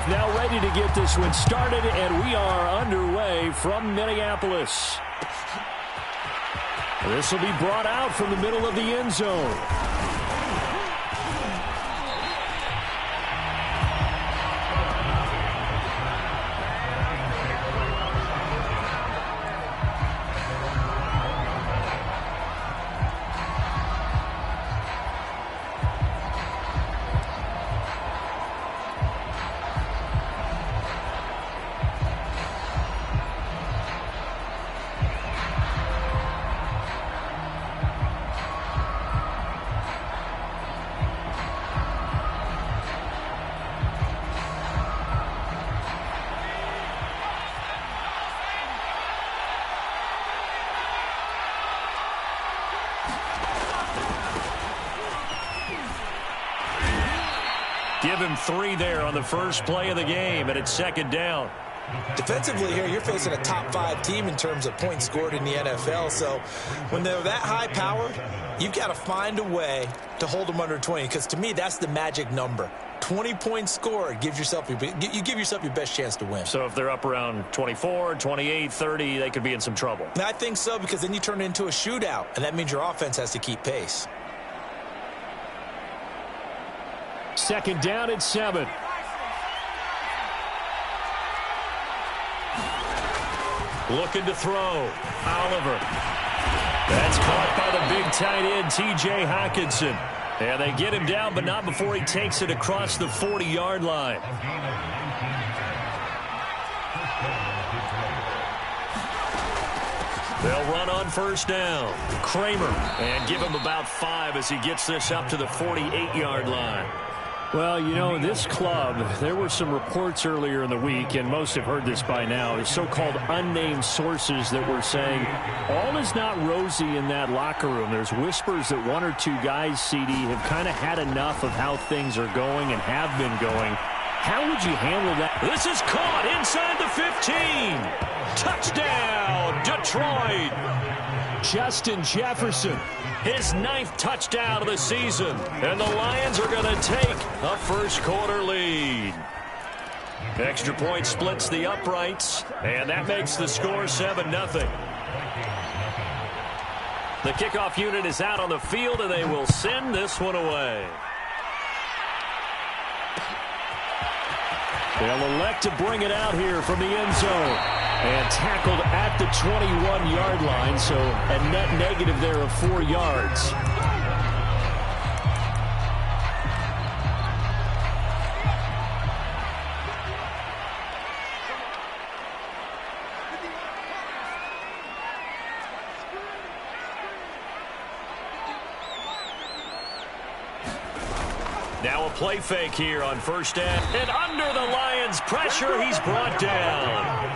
now ready to get this one started, and we are underway from Minneapolis. This will be brought out from the middle of the end zone. Give him 3 there on the first play of the game, and it's second down. Defensively here, you're facing a top 5 team in terms of points scored in the NFL. So when they're that high-powered, you've got to find a way to hold them under 20, because to me, that's the magic number. 20 points scored, you give yourself your best chance to win. So if they're up around 24, 28, 30, they could be in some trouble. And I think so, because then you turn it into a shootout, and that means your offense has to keep pace. Second down at 7. Looking to throw. Oliver. That's caught by the big tight end, T.J. Hockenson. And they get him down, but not before he takes it across the 40-yard line. They'll run on first down. Kramer. And give him about 5 as he gets this up to the 48-yard line. Well, you know, this club, there were some reports earlier in the week, and most have heard this by now, so-called unnamed sources that were saying all is not rosy in that locker room. There's whispers that 1 or 2 guys, CD, have kind of had enough of how things are going and have been going. How would you handle that? This is caught inside the 15. Touchdown, Detroit. Justin Jefferson. His 9th touchdown of the season. And the Lions are going to take a first-quarter lead. Extra point splits the uprights, and that makes the score 7-0. The kickoff unit is out on the field, and they will send this one away. They'll elect to bring it out here from the end zone. And tackled at the 21-yard line, so a net negative there of 4 yards. Now a play fake here on first down. And under the Lions' pressure, he's brought down.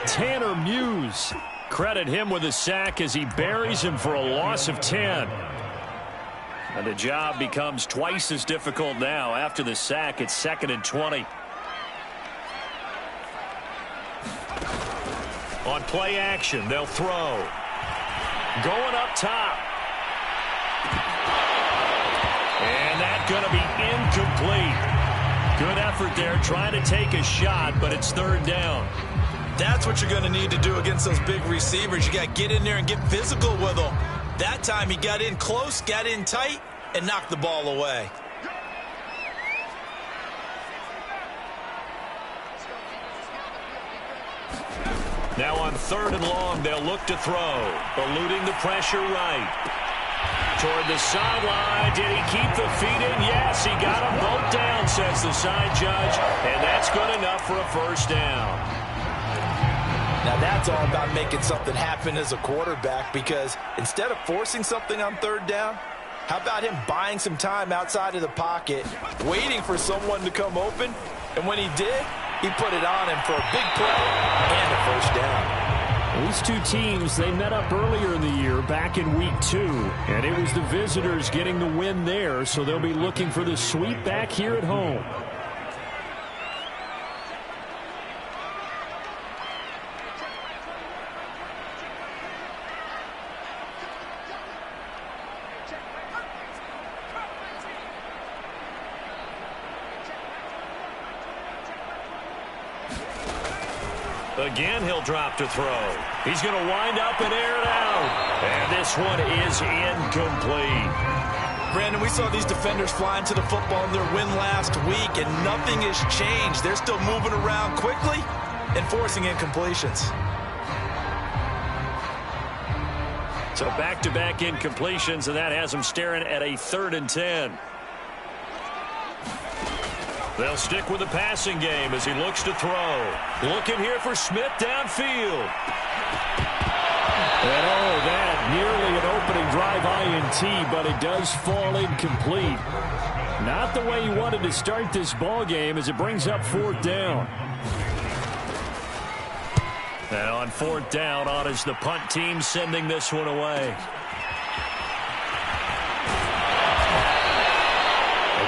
Tanner Muse. Credit him with a sack as he buries him for a loss of 10. And the job becomes twice as difficult now. After the sack, it's 2nd and 20. On play action, they'll throw. Going up top. And that's going to be incomplete. Good effort there, trying to take a shot, but it's 3rd down. That's what you're going to need to do against those big receivers. You got to get in there and get physical with them. That time he got in close, got in tight, and knocked the ball away. Now on 3rd and long, they'll look to throw. Eluding the pressure right. Toward the sideline. Did he keep the feet in? Yes, he got them both down, says the side judge. And that's good enough for a first down. Now that's all about making something happen as a quarterback, because instead of forcing something on 3rd down, how about him buying some time outside of the pocket, waiting for someone to come open, and when he did, he put it on him for a big play and a first down. These two teams, they met up earlier in the year, back in week 2, and it was the visitors getting the win there, so they'll be looking for the sweep back here at home. Again, he'll drop to throw. He's going to wind up and air it out. And this one is incomplete. Brandon, we saw these defenders flying to the football in their win last week, and nothing has changed. They're still moving around quickly and forcing incompletions. So back-to-back incompletions, and that has them staring at a 3rd and 10. They'll stick with the passing game as he looks to throw. Looking here for Smith downfield. And that nearly an opening drive INT, but it does fall incomplete. Not the way he wanted to start this ball game as it brings up 4th down. And on 4th down, on is the punt team sending this one away.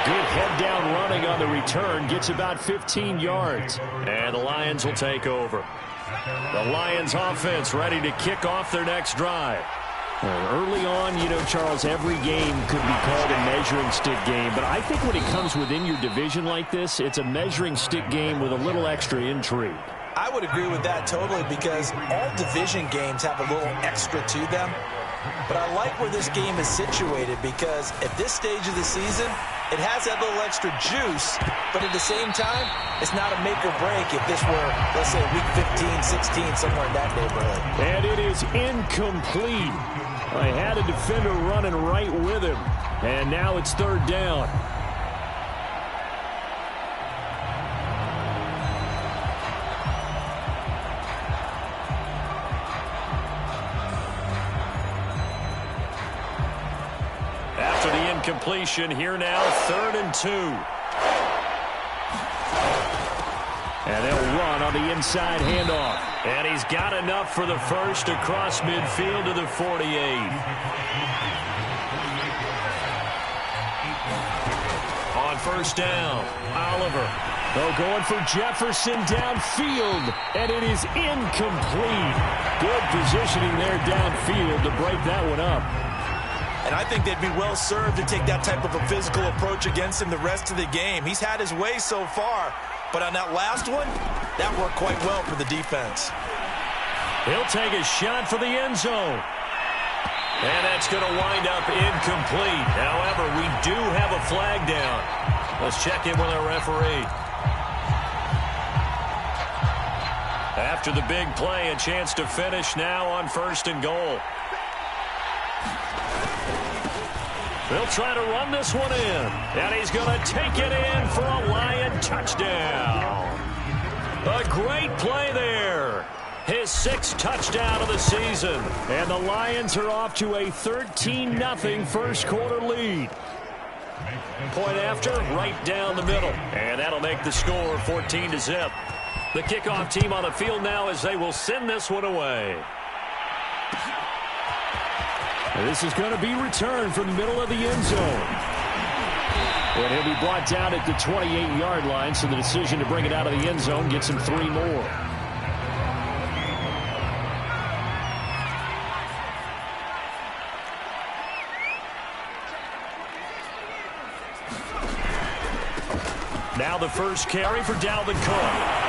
Good head down running on the return. Gets about 15 yards. And the Lions will take over. The Lions offense ready to kick off their next drive. Early on, you know, Charles, every game could be called a measuring stick game. But I think when it comes within your division like this, it's a measuring stick game with a little extra intrigue. I would agree with that totally because all division games have a little extra to them. But I like where this game is situated because at this stage of the season, it has that little extra juice, but at the same time, it's not a make or break if this were, let's say, week 15, 16, somewhere in that neighborhood. And it is incomplete. I had a defender running right with him, and now it's 3rd down. Completion here now, 3rd and 2. And they'll run on the inside handoff. And he's got enough for the first across midfield to the 48. On 1st down, Oliver. Oh, going for Jefferson downfield. And it is incomplete. Good positioning there downfield to break that one up. And I think they'd be well served to take that type of a physical approach against him the rest of the game. He's had his way so far, but on that last one, that worked quite well for the defense. He'll take a shot for the end zone. And that's going to wind up incomplete. However, we do have a flag down. Let's check in with our referee. After the big play, a chance to finish now on 1st and goal. They'll try to run this one in. And he's going to take it in for a Lion touchdown. A great play there. His 6th touchdown of the season. And the Lions are off to a 13-0 first quarter lead. Point after, right down the middle. And that'll make the score 14-0. The kickoff team on the field now as they will send this one away. This is going to be returned from the middle of the end zone. And he'll be brought down at the 28-yard line, so the decision to bring it out of the end zone gets him 3 more. Now the first carry for Dalvin Cook.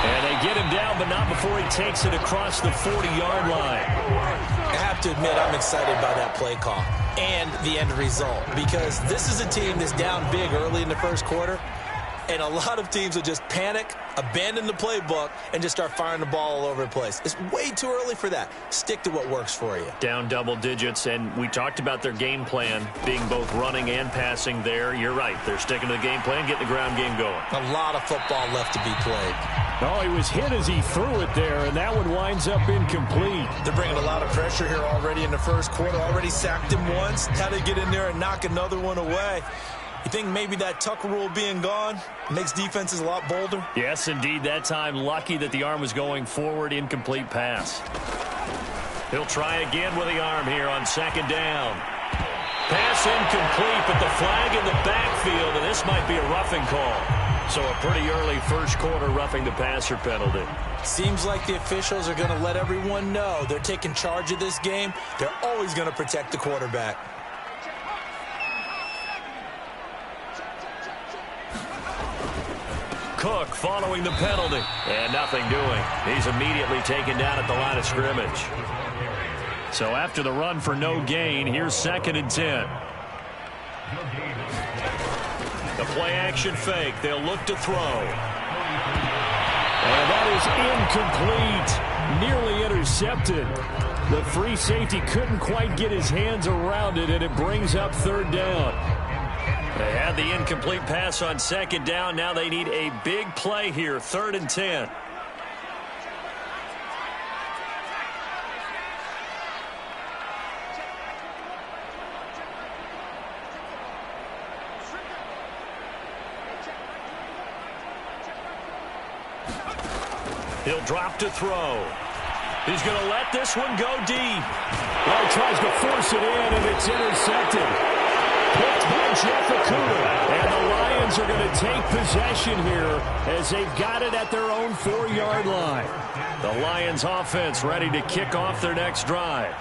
And they get him down, but not before he takes it across the 40-yard line. I have to admit, I'm excited by that play call and the end result because this is a team that's down big early in the first quarter, and a lot of teams will just panic, abandon the playbook, and just start firing the ball all over the place. It's way too early for that. Stick to what works for you. Down double digits, and we talked about their game plan being both running and passing there. You're right. They're sticking to the game plan, getting the ground game going. A lot of football left to be played. Oh, he was hit as he threw it there, and that one winds up incomplete. They're bringing a lot of pressure here already in the first quarter. Already sacked him once. How to get in there and knock another one away. You think maybe that Tucker rule being gone makes defenses a lot bolder? Yes, indeed. That time, lucky that the arm was going forward. Incomplete pass. He'll try again with the arm here on 2nd down. Pass incomplete, but the flag in the backfield, and this might be a roughing call. So a pretty early first quarter roughing the passer penalty. Seems like the officials are going to let everyone know they're taking charge of this game. They're always going to protect the quarterback. Cook following the penalty. And nothing doing. He's immediately taken down at the line of scrimmage. So after the run for no gain, here's 2nd and 10. The play action fake. They'll look to throw. And that is incomplete. Nearly intercepted. The free safety couldn't quite get his hands around it, and it brings up 3rd down. They had the incomplete pass on 2nd down. Now they need a big play here. 3rd and 10. He'll drop to throw. He's going to let this one go deep. Well, he tries to force it in, and it's intercepted. Picked by Jeff Okudah. And the Lions are going to take possession here as they've got it at their own 4-yard line. The Lions offense ready to kick off their next drive.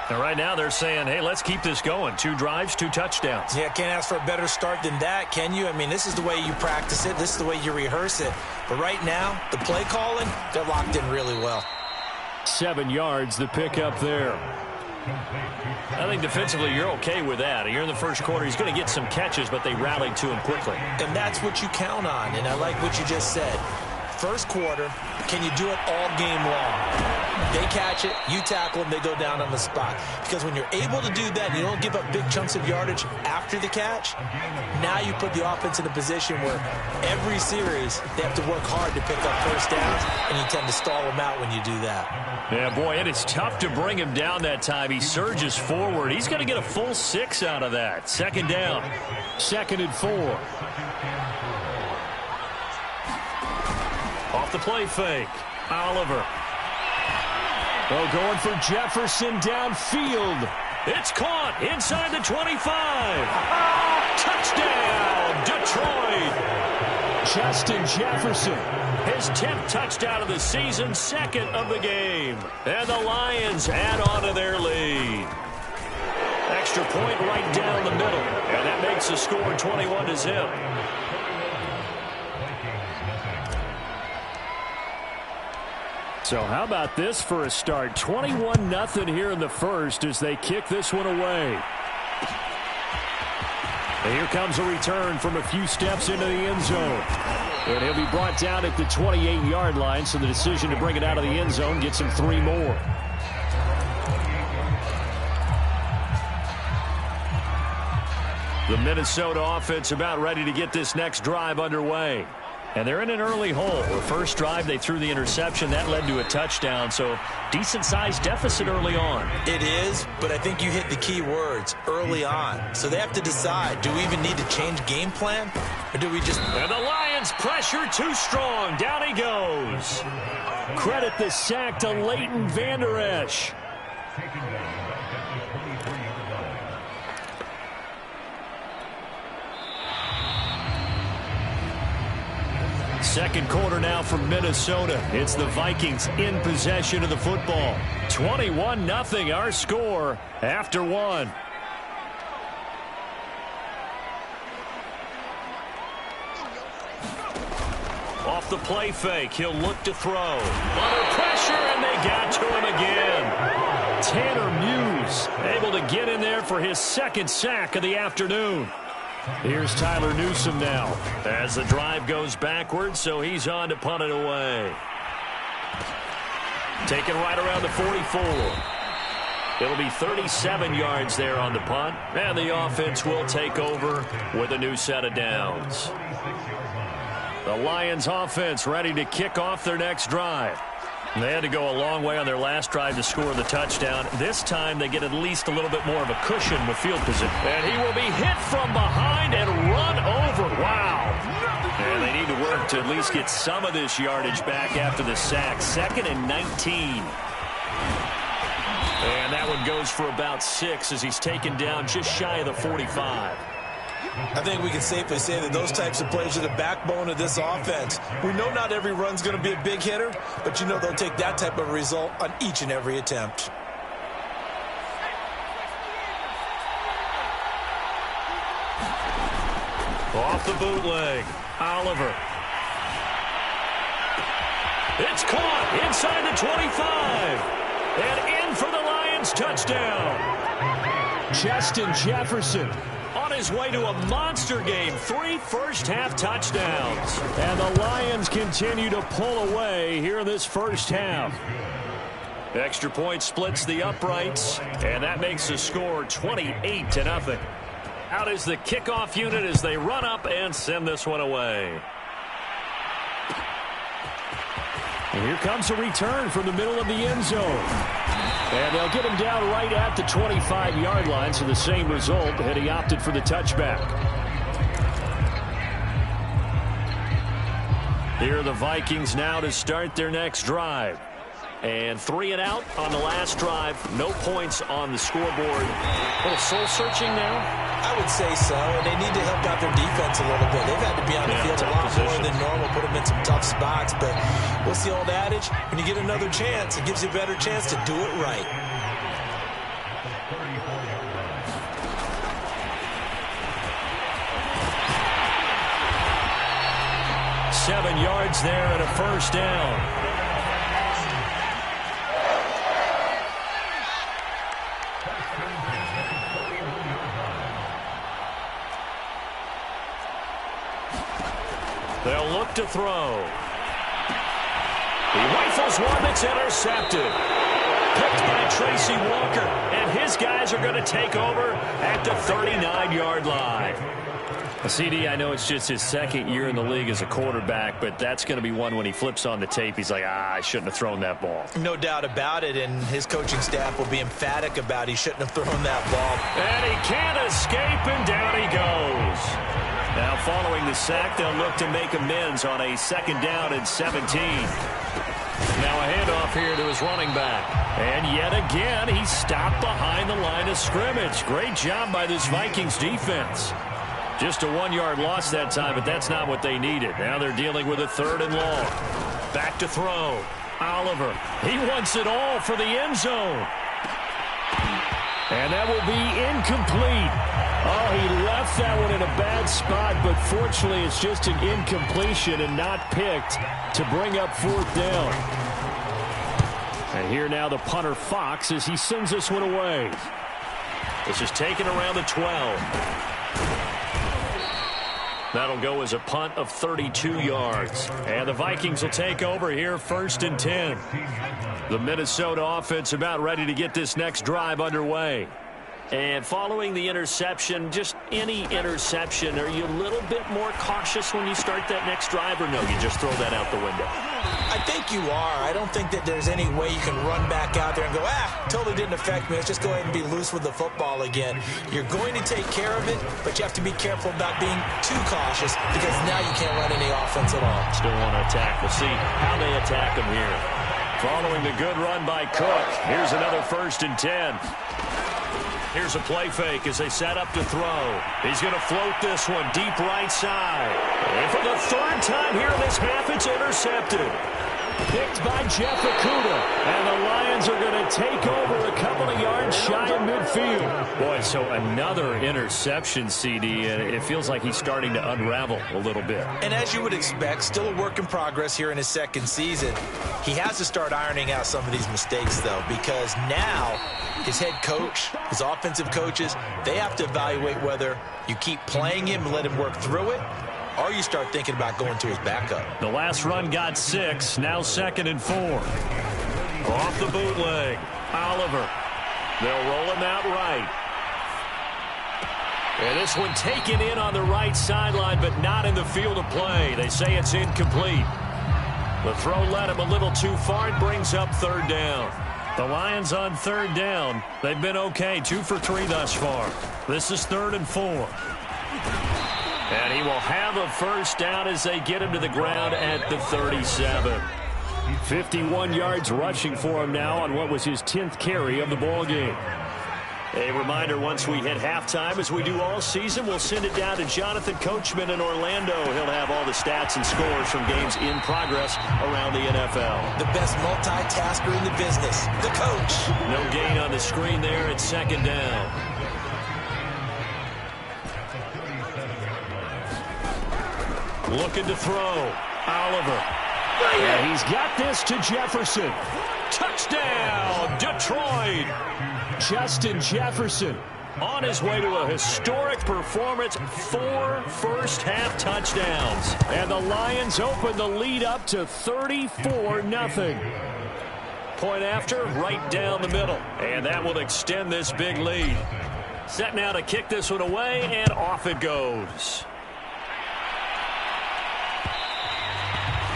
And right now they're saying, hey, let's keep this going. 2 drives, 2 touchdowns. Yeah, can't ask for a better start than that, can you? I mean, this is the way you practice it. This is the way you rehearse it. But right now, the play calling, they're locked in really well. 7 yards, the pickup there. I think defensively you're okay with that. You're in the first quarter. He's going to get some catches, but they rallied to him quickly. And that's what you count on, and I like what you just said. First quarter, can you do it all game long? They catch it, you tackle them, they go down on the spot. Because when you're able to do that, you don't give up big chunks of yardage after the catch, now you put the offense in a position where every series they have to work hard to pick up first downs, and you tend to stall them out when you do that. Yeah, boy, it is tough to bring him down that time. He surges forward. He's going to get a full 6 out of that. 2nd down. 2nd and 4. Off the play fake. Oliver. Oh, going for Jefferson downfield. It's caught inside the 25. Touchdown, Detroit. Justin Jefferson. His 10th touchdown of the season, 2nd of the game. And the Lions add on to their lead. Extra point right down the middle. And that makes the score 21-0. So how about this for a start? 21-0 here in the first as they kick this one away. And here comes a return from a few steps into the end zone. And he'll be brought down at the 28-yard line, so the decision to bring it out of the end zone gets him 3 more. The Minnesota offense about ready to get this next drive underway. And they're in an early hole. The first drive, they threw the interception. That led to a touchdown, so decent-sized deficit early on. It is, but I think you hit the key words, early on. So they have to decide, do we even need to change game plan, or do we just... And the Lions pressure too strong. Down he goes. Credit the sack to Leighton Vander Esch. Second quarter now from Minnesota. It's the Vikings in possession of the football. 21-0 our score after 1. Off the play fake, he'll look to throw. Under pressure, and they got to him again. Tanner Muse able to get in there for his 2nd sack of the afternoon. Here's Tyler Newsome now. As the drive goes backwards, so he's on to punt it away. Taken right around the 44. It'll be 37 yards there on the punt, and the offense will take over with a new set of downs. The Lions offense ready to kick off their next drive. They had to go a long way on their last drive to score the touchdown. This time they get at least a little bit more of a cushion with field position. And he will be hit from behind and run over. Wow. And they need to work to at least get some of this yardage back after the sack. 2nd and 19. And that one goes for about 6 as he's taken down just shy of the 45. I think we can safely say that those types of plays are the backbone of this offense. We know not every run's going to be a big hitter, but you know they'll take that type of result on each and every attempt. Off the bootleg, Oliver. It's caught inside the 25. And in for the Lions touchdown. Justin Jefferson on his way to a monster game. 3 first-half touchdowns. And the Lions continue to pull away here in this first half. Extra point splits the uprights, and that makes the score 28-0. Out is the kickoff unit as they run up and send this one away. And here comes a return from the middle of the end zone. And they'll get him down right at the 25-yard line, so the same result, had he opted for the touchback. Here are the Vikings now to start their next drive. And 3 and out on the last drive. No points on the scoreboard. A little soul-searching now? I would say so, and they need to help out their defense a little bit. They've had to be on the field a lot more than normal, put them in some tough spots. But what's the old adage? When you get another chance, it gives you a better chance to do it right. Seven yards there and a first down. They'll look to throw. He rifles one that's intercepted. Picked by Tracy Walker. And his guys are going to take over at the 39-yard line. CD, I know it's just his second year in the league as a quarterback, but that's going to be one when he flips on the tape. He's like, I shouldn't have thrown that ball. No doubt about it, and his coaching staff will be emphatic about he shouldn't have thrown that ball. And he can't escape, and down he goes. Now following the sack, they'll look to make amends on a 2nd down and 17. Now a handoff here to his running back. And yet again, he stopped behind the line of scrimmage. Great job by this Vikings defense. Just a 1-yard loss that time, but that's not what they needed. Now they're dealing with a 3rd and long. Back to throw. Oliver. He wants it all for the end zone. And that will be incomplete. Oh, he left that one in a bad spot, but fortunately it's just an incompletion and not picked to bring up 4th down. And here now the punter Fox as he sends this one away. This is taken around the 12. That'll go as a punt of 32 yards. And the Vikings will take over here 1st and 10. The Minnesota offense about ready to get this next drive underway. And following the interception, just any interception, are you a little bit more cautious when you start that next drive, or no, you just throw that out the window? I think you are. I don't think that there's any way you can run back out there and go, totally didn't affect me. Let's just go ahead and be loose with the football again. You're going to take care of it, but you have to be careful about being too cautious because now you can't run any offense at all. Still want to attack. We'll see how they attack them here. Following the good run by Cook, here's another 1st and 10. Here's a play fake as they set up to throw. He's going to float this one deep right side. And for the 3rd time here in this half, it's intercepted. Picked by Jeff Okudah. And the Lions are going to take over a couple of yards shy of midfield. Boy, so another interception, CD, and it feels like he's starting to unravel a little bit. And as you would expect, still a work in progress here in his 2nd season. He has to start ironing out some of these mistakes, though, because now his head coach, his offensive coaches, they have to evaluate whether you keep playing him and let him work through it, or you start thinking about going to his backup. The last run got 6, now 2nd and 4. Off the bootleg, Oliver. They'll roll him out right. And this one taken in on the right sideline, but not in the field of play. They say it's incomplete. The throw led him a little too far and brings up 3rd down. The Lions on 3rd down. They've been okay, 2 for 3 thus far. This is 3rd and 4. And he will have a 1st down as they get him to the ground at the 37. 51 yards rushing for him now on what was his 10th carry of the ball game. A reminder, once we hit halftime, as we do all season, we'll send it down to Jonathan Coachman in Orlando. He'll have all the stats and scores from games in progress around the NFL. The best multitasker in the business, the coach. No gain on the screen there at 2nd down. Looking to throw. Oliver. And he's got this to Jefferson. Touchdown, Detroit. Justin Jefferson on his way to a historic performance, 4 first-half touchdowns. And the Lions open the lead up to 34-0. Point after, right down the middle. And that will extend this big lead. Set now to kick this one away, and off it goes.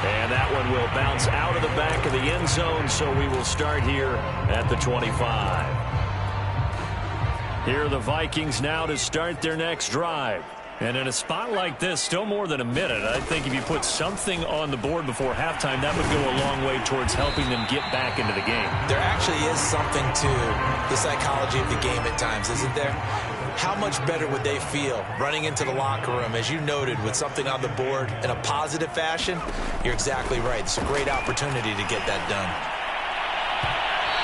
And that one will bounce out of the back of the end zone, so we will start here at the 25. Here are the Vikings now to start their next drive. And in a spot like this, still more than a minute, I think if you put something on the board before halftime, that would go a long way towards helping them get back into the game. There actually is something to the psychology of the game at times, isn't there? How much better would they feel running into the locker room, as you noted, with something on the board in a positive fashion? You're exactly right. It's a great opportunity to get that done.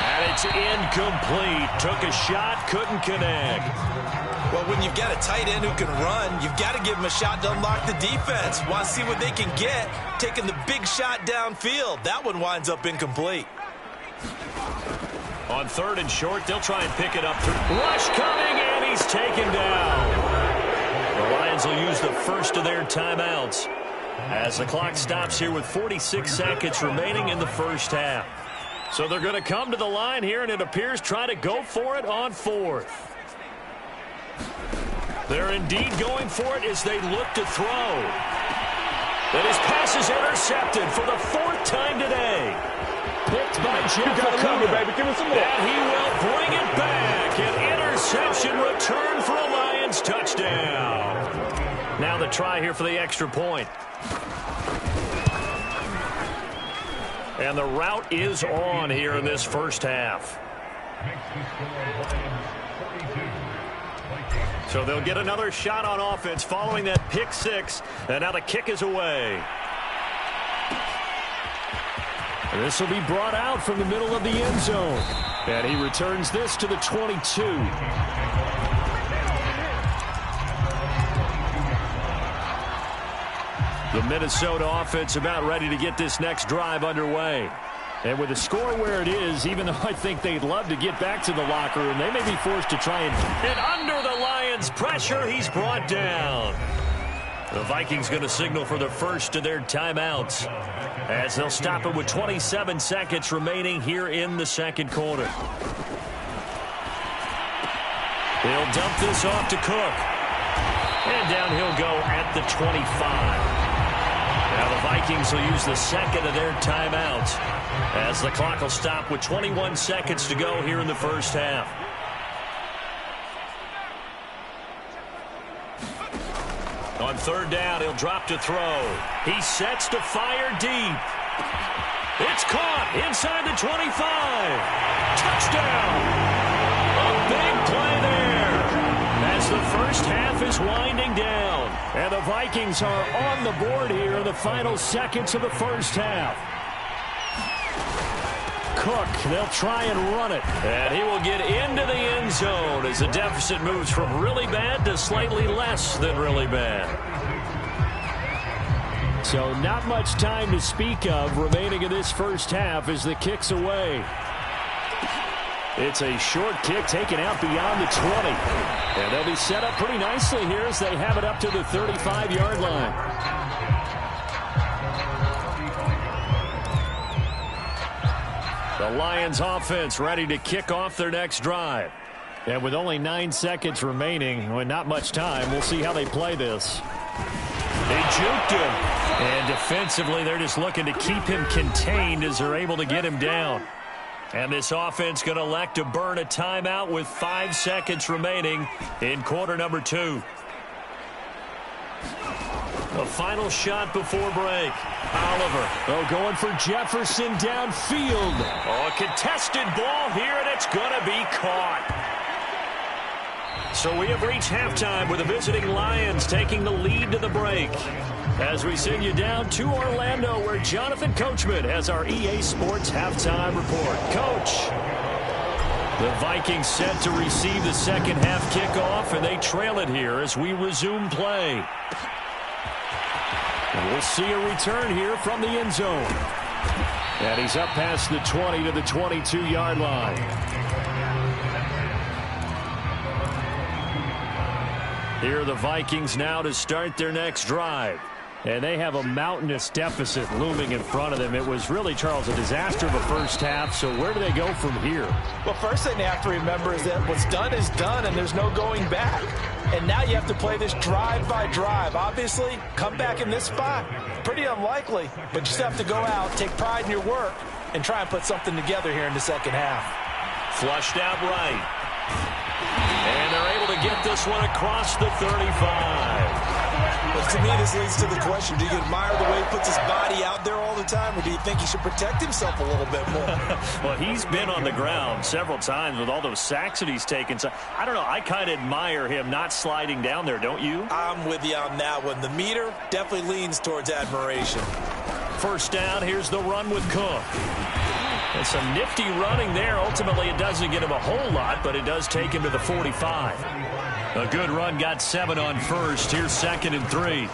And it's incomplete. Took a shot, couldn't connect. Well, when you've got a tight end who can run, you've got to give him a shot to unlock the defense. Want to see what they can get, taking the big shot downfield. That one winds up incomplete. On 3rd and short, they'll try and pick it up. Rush coming, and he's taken down. The Lions will use the first of their timeouts as the clock stops here with 46 seconds remaining in the first half. So they're going to come to the line here, and it appears try to go for it on 4th. They're indeed going for it as they look to throw. And his pass is intercepted for the 4th time today. Picked by Jefferson, baby. Give us some more. And he will bring it back. An interception return for a Lions touchdown. Now the try here for the extra point. And the route is on here in this first half. So they'll get another shot on offense following that pick 6. And now the kick is away. This will be brought out from the middle of the end zone. And he returns this to the 22. The Minnesota offense about ready to get this next drive underway. And with the score where it is, even though I think they'd love to get back to the locker room, they may be forced to try and under the Lions' pressure, he's brought down. The Vikings going to signal for the first of their timeouts as they'll stop it with 27 seconds remaining here in the second quarter. They'll dump this off to Cook. And down he'll go at the 25. Now the Vikings will use the second of their timeouts as the clock will stop with 21 seconds to go here in the first half. On 3rd down, he'll drop to throw. He sets to fire deep. It's caught inside the 25. Touchdown! A big play there as the first half is winding down. And the Vikings are on the board here in the final seconds of the first half. Cook, they'll try and run it. And he will get into the end zone as the deficit moves from really bad to slightly less than really bad. So not much time to speak of remaining in this first half as the kick's away. It's a short kick taken out beyond the 20. And they'll be set up pretty nicely here as they have it up to the 35-yard line. The Lions offense ready to kick off their next drive. And with only 9 seconds remaining, with not much time, we'll see how they play this. They juked him. And defensively, they're just looking to keep him contained as they're able to get him down. And this offense going to elect to burn a timeout with 5 seconds remaining in quarter number 2. The final shot before break. Oliver, going for Jefferson downfield. Oh, a contested ball here, and it's going to be caught. So we have reached halftime with the visiting Lions taking the lead to the break. As we send you down to Orlando, where Jonathan Coachman has our EA Sports halftime report. Coach. The Vikings set to receive the second half kickoff, and they trail it here as we resume play. And we'll see a return here from the end zone. And he's up past the 20 to the 22-yard line. Here are the Vikings now to start their next drive. And they have a mountainous deficit looming in front of them. It was really, Charles, a disaster of a first half. So where do they go from here? Well, first thing they have to remember is that what's done is done, and there's no going back. And now you have to play this drive by drive. Obviously, come back in this spot, pretty unlikely. But you just have to go out, take pride in your work, and try and put something together here in the second half. Flushed out right. And they're able to get this one across the 35. Well, to me, this leads to the question, do you admire the way he puts his body out there all the time, or do you think he should protect himself a little bit more? Well, he's been on the ground several times with all those sacks that he's taken. So, I don't know. I kind of admire him not sliding down there, don't you? I'm with you on that one. The meter definitely leans towards admiration. First down, here's the run with Cook. And some nifty running there. Ultimately, it doesn't get him a whole lot, but it does take him to the 45. A good run, got 7 on first. Here's 2nd and 3.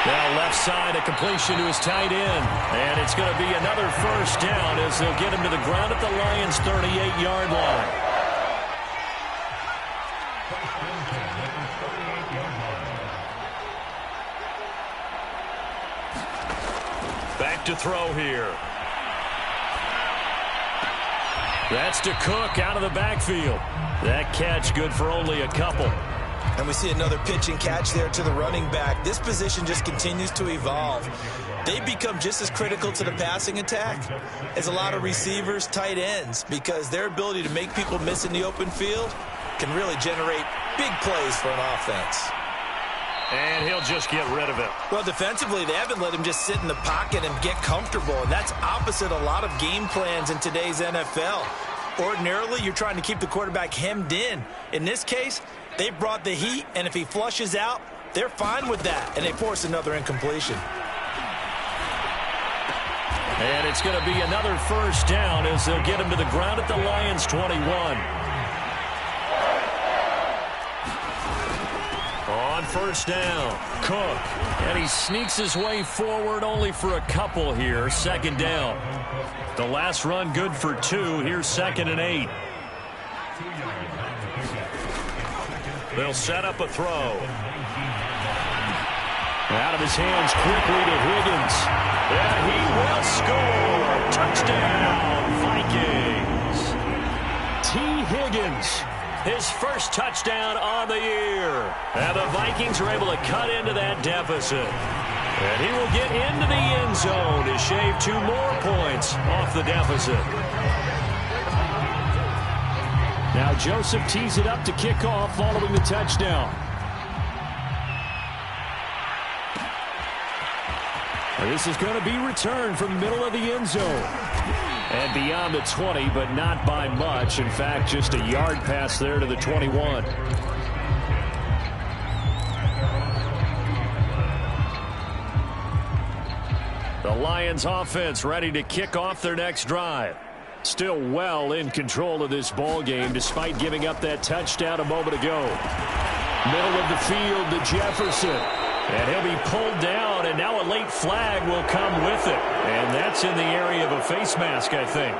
Now left side, a completion to his tight end. And it's going to be another first down as they'll get him to the ground at the Lions' 38-yard line. Back to throw here. That's to Cook out of the backfield. That catch good for only a couple. And we see another pitch and catch there to the running back. This position just continues to evolve. They become just as critical to the passing attack as a lot of receivers, tight ends, because their ability to make people miss in the open field can really generate big plays for an offense. And he'll just get rid of it. Well, defensively, they haven't let him just sit in the pocket and get comfortable, and that's opposite a lot of game plans in today's NFL. Ordinarily, you're trying to keep the quarterback hemmed in. In this case, they brought the heat, and if he flushes out, they're fine with that, and they force another incompletion. And it's going to be another first down as they'll get him to the ground at the Lions' 21. On first down, Cook. And he sneaks his way forward only for a couple here. 2nd down. The last run good for 2. Here's 2nd and 8. They'll set up a throw. Out of his hands quickly to Higgins. And he will score. Touchdown, Vikings. T. Higgins. His first touchdown on the year. And the Vikings are able to cut into that deficit. And he will get into the end zone to shave 2 more points off the deficit. Now Joseph tees it up to kick off following the touchdown. This is going to be returned from the middle of the end zone. And beyond the 20, but not by much. In fact, just a yard pass there to the 21. The Lions offense ready to kick off their next drive. Still well in control of this ball game despite giving up that touchdown a moment ago. Middle of the field to Jefferson. And he'll be pulled down, and now a late flag will come with it. And that's in the area of a face mask, I think.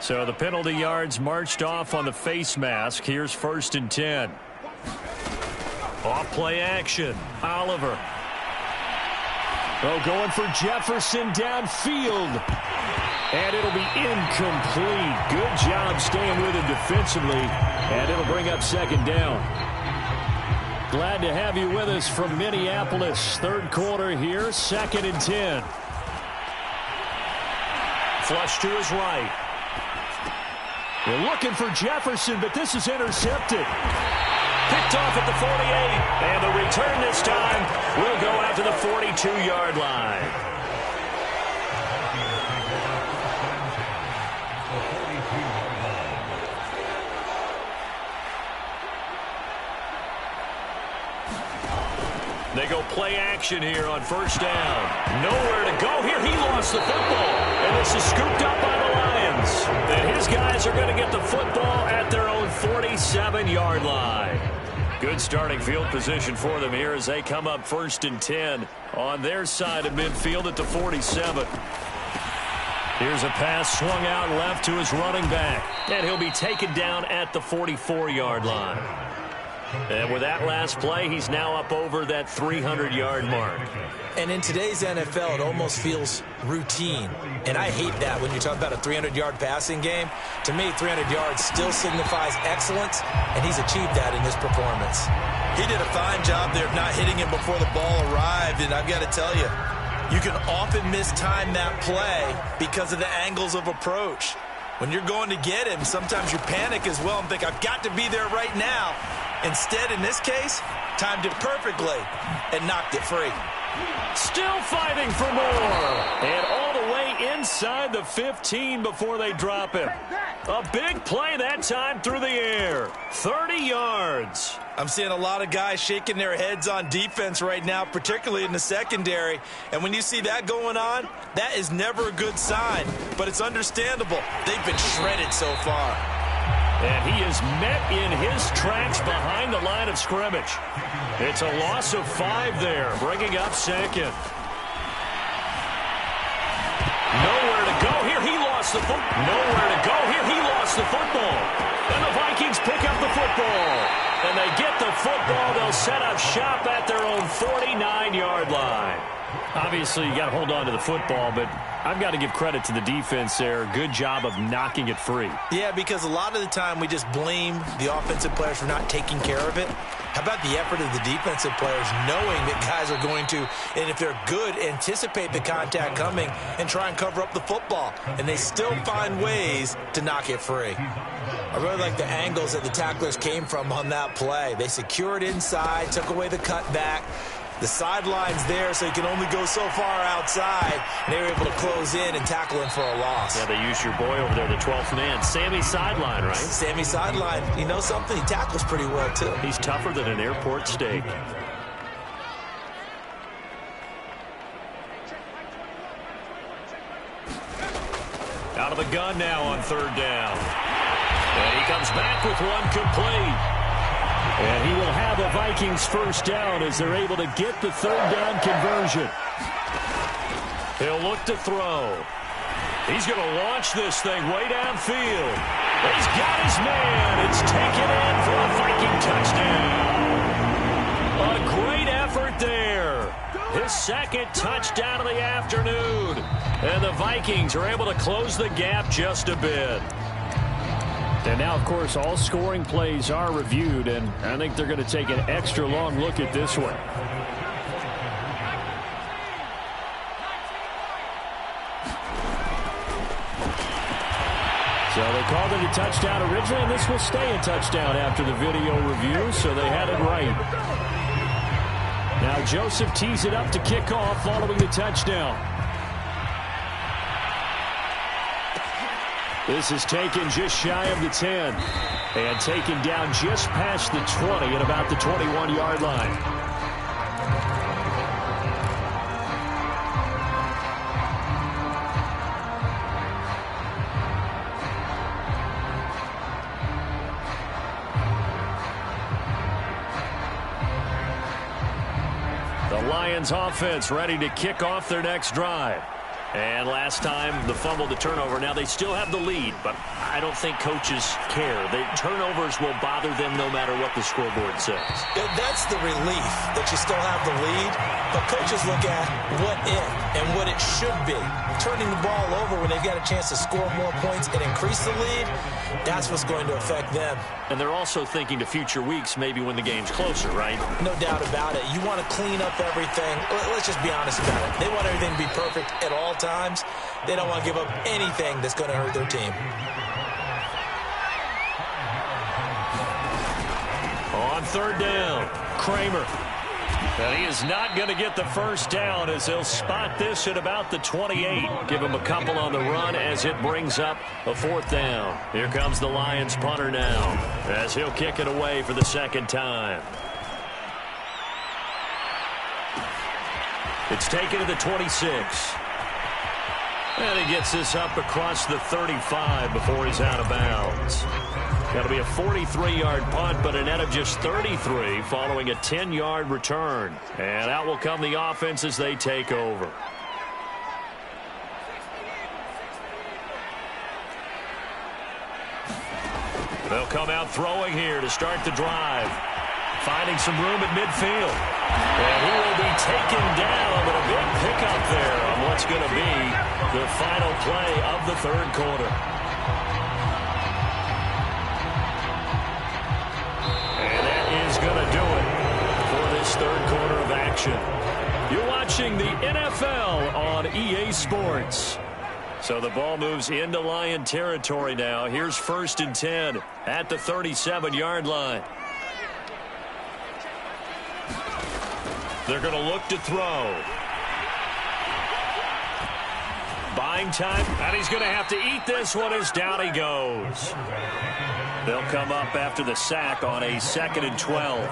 So the penalty yards marched off on the face mask. Here's 1st and 10. Off play action. Oliver. Oh, going for Jefferson downfield. And it'll be incomplete. Good job staying with him defensively. And it'll bring up 2nd down. Glad to have you with us from Minneapolis. 3rd quarter here, 2nd and 10. Flush to his right. They're looking for Jefferson, but this is intercepted. Picked off at the 48. And the return this time will go out to the 42-yard line. They go play action here on first down. Nowhere to go here. He lost the football. And this is scooped up by the Lions. And his guys are going to get the football at their own 47-yard line. Good starting field position for them here as they come up 1st and 10 on their side of midfield at the 47. Here's a pass swung out left to his running back. And he'll be taken down at the 44-yard line. And with that last play, he's now up over that 300-yard mark. And in today's NFL, it almost feels routine. And I hate that when you talk about a 300-yard passing game. To me, 300 yards still signifies excellence, and he's achieved that in this performance. He did a fine job there of not hitting him before the ball arrived, and I've got to tell you, you can often mistime that play because of the angles of approach. When you're going to get him, sometimes you panic as well and think, I've got to be there right now. Instead, in this case, timed it perfectly and knocked it free. Still fighting for more. And all the way inside the 15 before they drop him. A big play that time through the air. 30 yards. I'm seeing a lot of guys shaking their heads on defense right now, particularly in the secondary. And when you see that going on, that is never a good sign. But it's understandable. They've been shredded so far. And he is met in his tracks behind the line of scrimmage. It's a loss of 5 there, bringing up 2nd. Nowhere to go here. He lost the football. Nowhere to go here. He lost the football. And the Vikings pick up the football. And they get the football. They'll set up shop at their own 49-yard line. Obviously, you got to hold on to the football, but I've got to give credit to the defense there. Good job of knocking it free. Yeah, because a lot of the time we just blame the offensive players for not taking care of it. How about the effort of the defensive players knowing that guys are going to, and if they're good, anticipate the contact coming and try and cover up the football. And they still find ways to knock it free. I really like the angles that the tacklers came from on that play. They secured inside, took away the cutback. The sideline's there, so you can only go so far outside. And they were able to close in and tackle him for a loss. Yeah, they used your boy over there, the 12th man. Sammy Sideline, right? Sammy Sideline. You know something? He tackles pretty well, too. He's tougher than an airport steak. Out of the gun now on 3rd down. And he comes back with one complete. And he will have a Vikings first down as they're able to get the 3rd down conversion. He'll look to throw. He's going to launch this thing way downfield. He's got his man. It's taken in for a Viking touchdown. A great effort there. His 2nd touchdown of the afternoon. And the Vikings are able to close the gap just a bit. And now, of course, all scoring plays are reviewed, and I think they're going to take an extra long look at this one. So they called it a touchdown originally, and this will stay a touchdown after the video review, so they had it right. Now Joseph tees it up to kick off following the touchdown. This is taken just shy of the 10 and taken down just past the 20 at about the 21-yard line. The Lions offense ready to kick off their next drive. And last time, the fumble, the turnover. Now, they still have the lead, but I don't think coaches care. The turnovers will bother them no matter what the scoreboard says. That's the relief that you still have the lead, but coaches look at what if and what it should be. Turning the ball over when they've got a chance to score more points and increase the lead, that's what's going to affect them. And they're also thinking to future weeks, maybe when the game's closer, right? No doubt about it. You want to clean up everything. Let's just be honest about it. They want everything to be perfect at all times. They don't want to give up anything that's going to hurt their team. On 3rd down, Kramer. And he is not going to get the first down as he'll spot this at about the 28. Give him a couple on the run as it brings up a 4th down. Here comes the Lions punter now as he'll kick it away for the 2nd time. It's taken to the 26. And he gets this up across the 35 before he's out of bounds. That'll be a 43-yard punt, but a net of just 33 following a 10-yard return. And out will come the offense as they take over. They'll come out throwing here to start the drive. Finding some room at midfield. And he will be taken down, but a big pickup there on what's going to be the final play of the third quarter. And that is going to do it for this third quarter of action. You're watching the NFL on EA Sports. So the ball moves into Lion territory now. Here's 1st and 10 at the 37-yard line. They're going to look to throw. Buying time, and he's going to have to eat this one as down he goes. They'll come up after the sack on a 2nd and 12.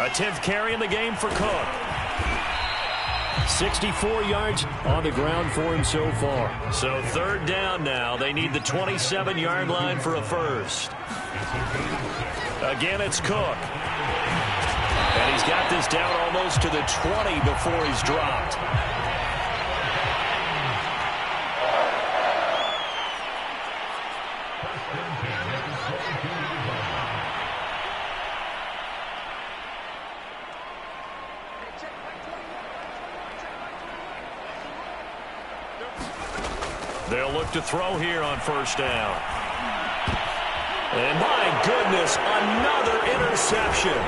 A 10th carry in the game for Cook. 64 yards on the ground for him so far. So 3rd down now. They need the 27-yard line for a first. Again, it's Cook. And he's got this down almost to the 20 before he's dropped. They'll look to throw here on 1st down. And my goodness, another interception.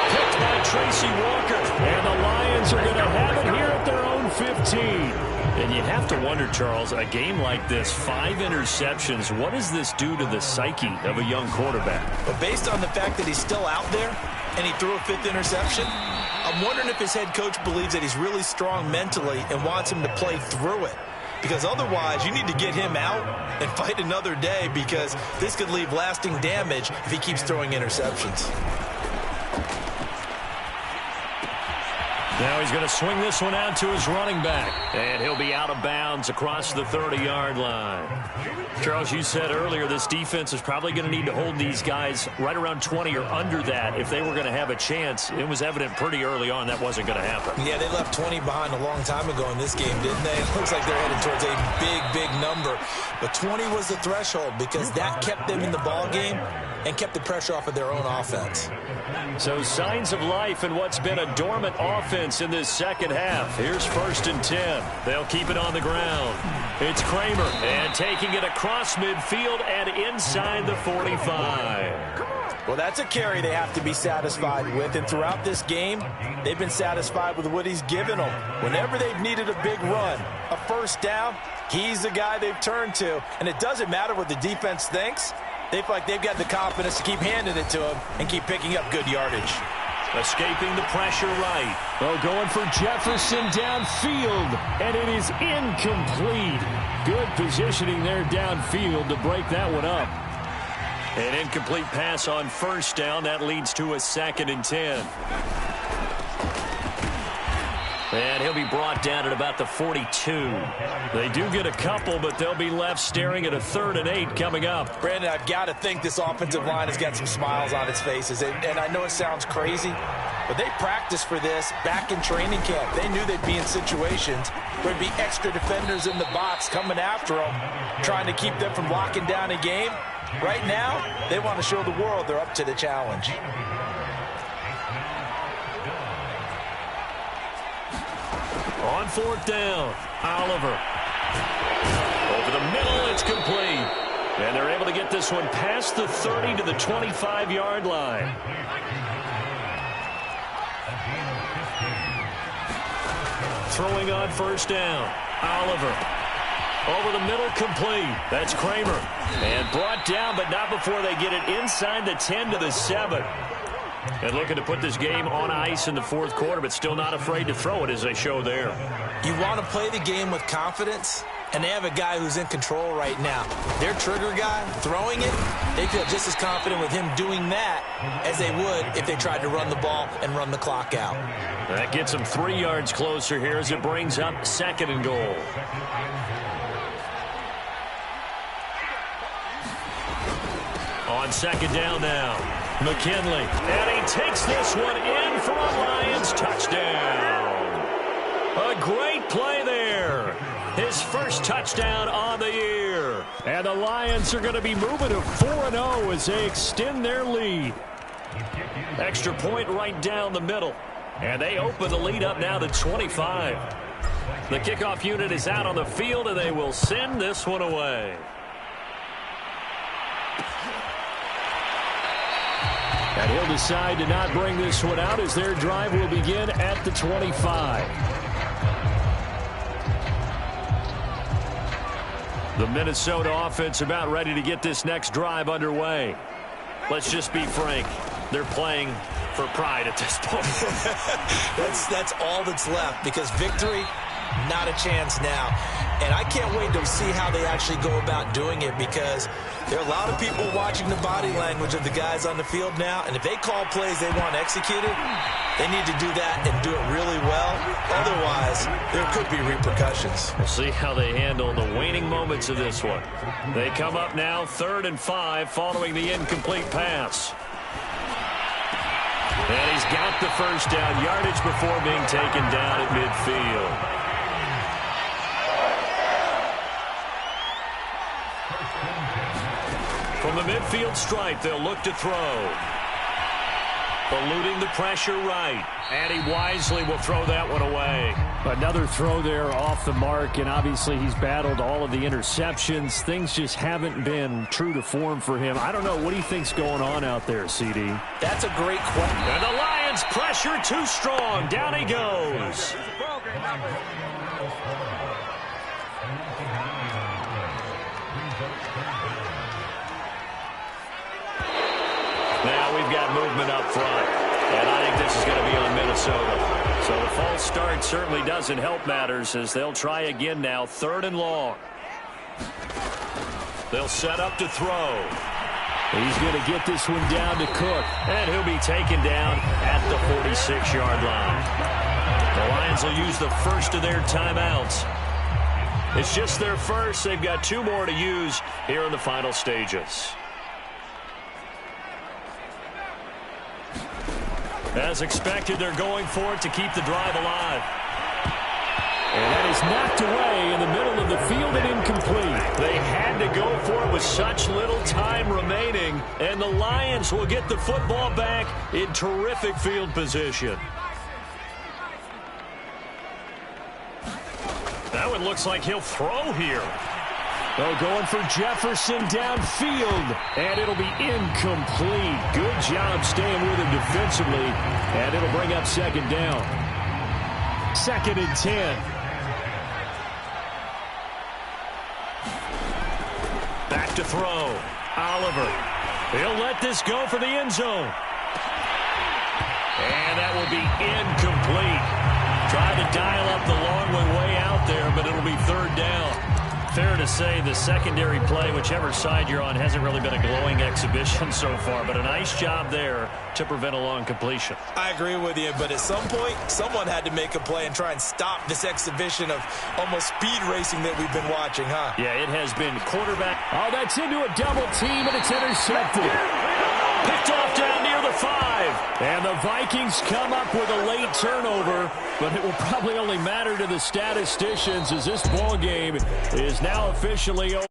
Picked by Tracy Walker. And the Lions are going to have it here at their own 15. And you have to wonder, Charles, a game like this, 5 interceptions, what does this do to the psyche of a young quarterback? But based on the fact that he's still out there and he threw a 5th interception, I'm wondering if his head coach believes that he's really strong mentally and wants him to play through it. Because otherwise, you need to get him out and fight another day, because this could leave lasting damage if he keeps throwing interceptions. Now he's going to swing this one out to his running back. And he'll be out of bounds across the 30-yard line. Charles, you said earlier this defense is probably going to need to hold these guys right around 20 or under that if they were going to have a chance. It was evident pretty early on that wasn't going to happen. Yeah, they left 20 behind a long time ago in this game, didn't they? It looks like they're headed towards a big number. But 20 was the threshold, because that kept them in the ball game and kept the pressure off of their own offense. So signs of life in what's been a dormant offense in this second half. Here's 1st and 10. They'll keep it on the ground. It's Kramer, and taking it across midfield and inside the 45. Well, that's a carry they have to be satisfied with, and throughout this game, they've been satisfied with what he's given them. Whenever they've needed a big run, a 1st down, he's the guy they've turned to, and it doesn't matter what the defense thinks. They feel like they've got the confidence to keep handing it to him and keep picking up good yardage. Escaping the pressure right. Oh, going for Jefferson downfield, and it is incomplete. Good positioning there downfield to break that one up. An incomplete pass on 1st down. That leads to a 2nd and 10. And he'll be brought down at about the 42. They do get a couple, but they'll be left staring at a 3rd and 8 coming up. Brandon, I've got to think this offensive line has got some smiles on its faces. And I know it sounds crazy, but they practiced for this back in training camp. They knew they'd be in situations where there'd be extra defenders in the box coming after them, trying to keep them from locking down a game. Right now, they want to show the world they're up to the challenge. On 4th down, Oliver. Over the middle, it's complete. And they're able to get this one past the 30 to the 25-yard line. Throwing on 1st down, Oliver. Over the middle, complete. That's Kramer. And brought down, but not before they get it inside the 10 to the 7. And looking to put this game on ice in the 4th quarter, but still not afraid to throw it as they show there. You want to play the game with confidence? and they have a guy who's in control right now. Their trigger guy, throwing it, they feel just as confident with him doing that as they would if they tried to run the ball and run the clock out. That gets them 3 yards closer here as it brings up 2nd and goal. On 2nd down now, McKinley. And he takes this one in for a Lions touchdown. A great play there. His first touchdown on the year. And the Lions are going to be moving to 4-0 as they extend their lead. Extra point right down the middle. And they open the lead up now to 25. The kickoff unit is out on the field, and they will send this one away. And he'll decide to not bring this one out as their drive will begin at the 25. The Minnesota offense about ready to get this next drive underway. Let's just be frank. They're playing for pride at this point. That's all that's left, because victory, not a chance now. And I can't wait to see how they actually go about doing it, because there are a lot of people watching the body language of the guys on the field now, and if they call plays they want executed, they need to do that and do it really well. Otherwise, there could be repercussions. We'll see how they handle the waning moments of this one. They come up now 3rd and 5 following the incomplete pass. And he's got the first down, yardage before being taken down at midfield. From the midfield stripe, they'll look to throw. Eluding the pressure right. And he wisely will throw that one away. Another throw there off the mark, and obviously he's battled all of the interceptions. Things just haven't been true to form for him. I don't know. What do you think's going on out there, CD? That's a great question. And the Lions pressure too strong. Down he goes. Now we've got movement up front, and I think this is going to be on Minnesota. So the false start certainly doesn't help matters as they'll try again now, 3rd and long. They'll set up to throw. He's going to get this one down to Cook, and he'll be taken down at the 46-yard line. The Lions will use the first of their timeouts. It's just their first. They've got 2 more to use here in the final stages. As expected, they're going for it to keep the drive alive. And that is knocked away in the middle of the field and incomplete. They had to go for it with such little time remaining, and the Lions will get the football back in terrific field position. That one looks like he'll throw here. Oh, going for Jefferson downfield, and it'll be incomplete. Good job staying with him defensively, and it'll bring up 2nd down. 2nd and 10. Back to throw. Oliver. He'll let this go for the end zone. And that will be incomplete. Try to dial up the long way out there, but it'll be 3rd down. Fair to say the secondary play, whichever side you're on, hasn't really been a glowing exhibition so far, but a nice job there to prevent a long completion. I agree with you, but at some point, someone had to make a play and try and stop this exhibition of almost speed racing that we've been watching, huh? Yeah, it has been quarterback. Oh, that's into a double team, and it's intercepted. Picked off down near the 5. And the Vikings come up with a late turnover, but it will probably only matter to the statisticians as this ball game is now officially over.